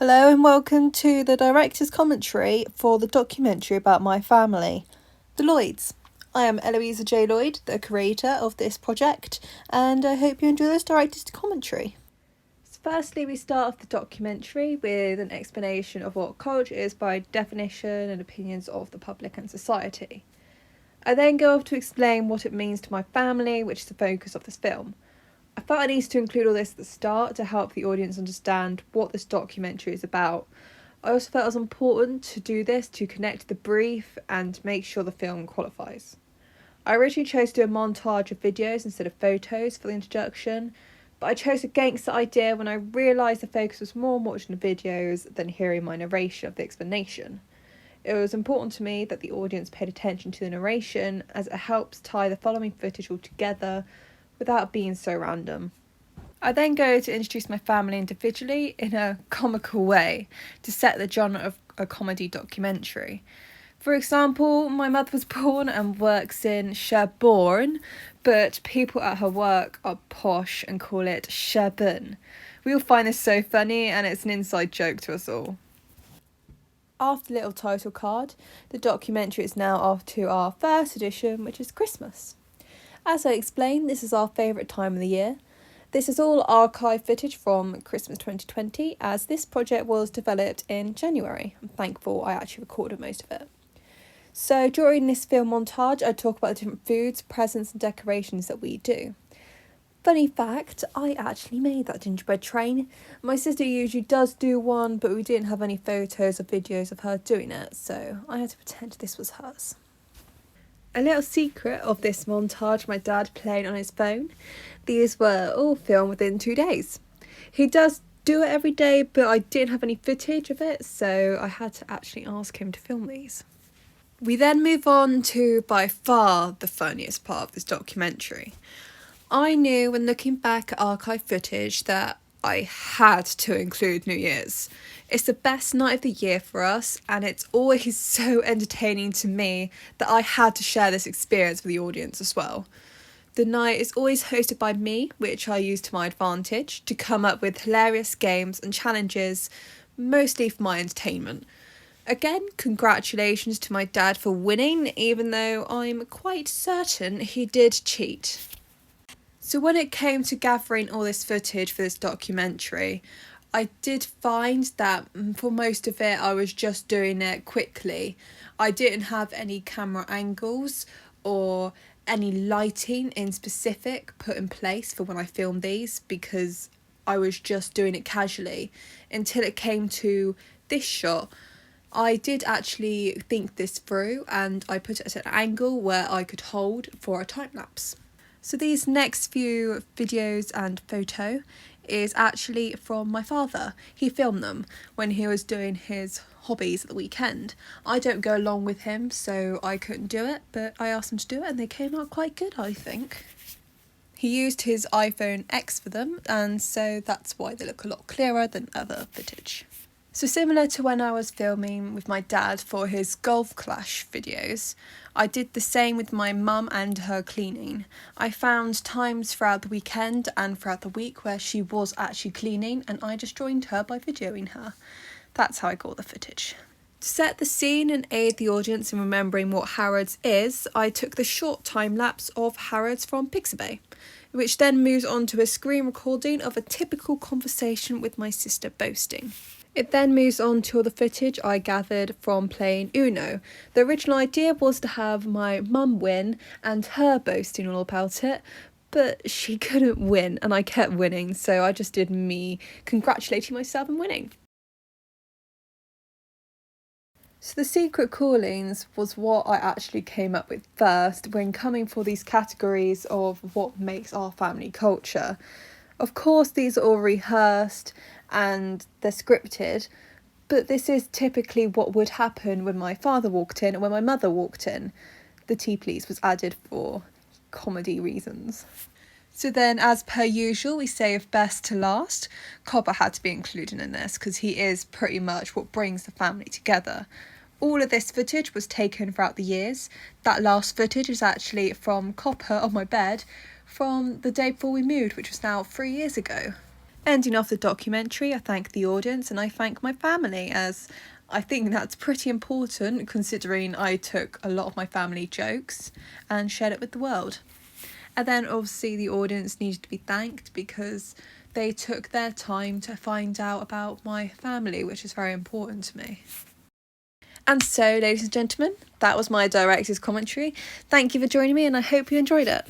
Hello and welcome to the director's commentary for the documentary about my family, the Lloyds. I am Eloisa J. Lloyd, the creator of this project, and I hope you enjoy this director's commentary. So firstly, we start off the documentary with an explanation of what culture is by definition and opinions of the public and society. I then go off to explain what it means to my family, which is the focus of this film. I felt I needed to include all this at the start to help the audience understand what this documentary is about. I also felt it was important to do this to connect the brief and make sure the film qualifies. I originally chose to do a montage of videos instead of photos for the introduction, but I chose against the idea when I realised the focus was more on watching the videos than hearing my narration of the explanation. It was important to me that the audience paid attention to the narration as it helps tie the following footage all together without being so random. I then go to introduce my family individually in a comical way to set the genre of a comedy documentary. For example, my mother was born and works in Sherborne, but people at her work are posh and call it Sherburn. We all find this so funny and it's an inside joke to us all. After the little title card, the documentary is now off to our first edition, which is Christmas. As I explained, this is our favourite time of the year. This is all archive footage from Christmas 2020, as this project was developed in January. I'm thankful I actually recorded most of it. So during this film montage, I talk about the different foods, presents and decorations that we do. Funny fact, I actually made that gingerbread train. My sister usually does do one, but we didn't have any photos or videos of her doing it, so I had to pretend this was hers. A little secret of this montage, my dad playing on his phone. These were all filmed within 2 days. He does do it every day, but I didn't have any footage of it, so I had to actually ask him to film these. We then move on to by far the funniest part of this documentary. I knew when looking back at archive footage that I had to include New Year's. It's the best night of the year for us, and it's always so entertaining to me that I had to share this experience with the audience as well. The night is always hosted by me, which I use to my advantage to come up with hilarious games and challenges, mostly for my entertainment. Again, congratulations to my dad for winning, even though I'm quite certain he did cheat. So when it came to gathering all this footage for this documentary, I did find that for most of it I was just doing it quickly. I didn't have any camera angles or any lighting in specific put in place for when I filmed these because I was just doing it casually until it came to this shot. I did actually think this through and I put it at an angle where I could hold for a time lapse. So these next few videos and photo is actually from my father. He filmed them when he was doing his hobbies at the weekend. I don't go along with him, so I couldn't do it, but I asked him to do it and they came out quite good, I think. He used his iPhone X for them, and so that's why they look a lot clearer than other footage. So similar to when I was filming with my dad for his golf clash videos, I did the same with my mum and her cleaning. I found times throughout the weekend and throughout the week where she was actually cleaning and I just joined her by videoing her. That's how I got the footage. To set the scene and aid the audience in remembering what Harrods is, I took the short time lapse of Harrods from Pixabay, which then moves on to a screen recording of a typical conversation with my sister boasting. It then moves on to all the footage I gathered from playing Uno. The original idea was to have my mum win and her boasting all about it, but she couldn't win and I kept winning, so I just did me congratulating myself and winning. So the secret callings was what I actually came up with first when coming for these categories of what makes our family culture. Of course, these are all rehearsed and they're scripted, but this is typically what would happen when my father walked in and when my mother walked in. The tea please was added for comedy reasons. So then, as per usual, we save best to last. Copper had to be included in this because he is pretty much what brings the family together. All of this footage was taken throughout the years. That last footage is actually from Copper on my bed from the day before we moved, which was now 3 years ago. Ending off the documentary, I thank the audience and I thank my family, as I think that's pretty important considering I took a lot of my family jokes and shared it with the world. And then obviously the audience needed to be thanked because they took their time to find out about my family, which is very important to me. And so, ladies and gentlemen, that was my director's commentary. Thank you for joining me and I hope you enjoyed it.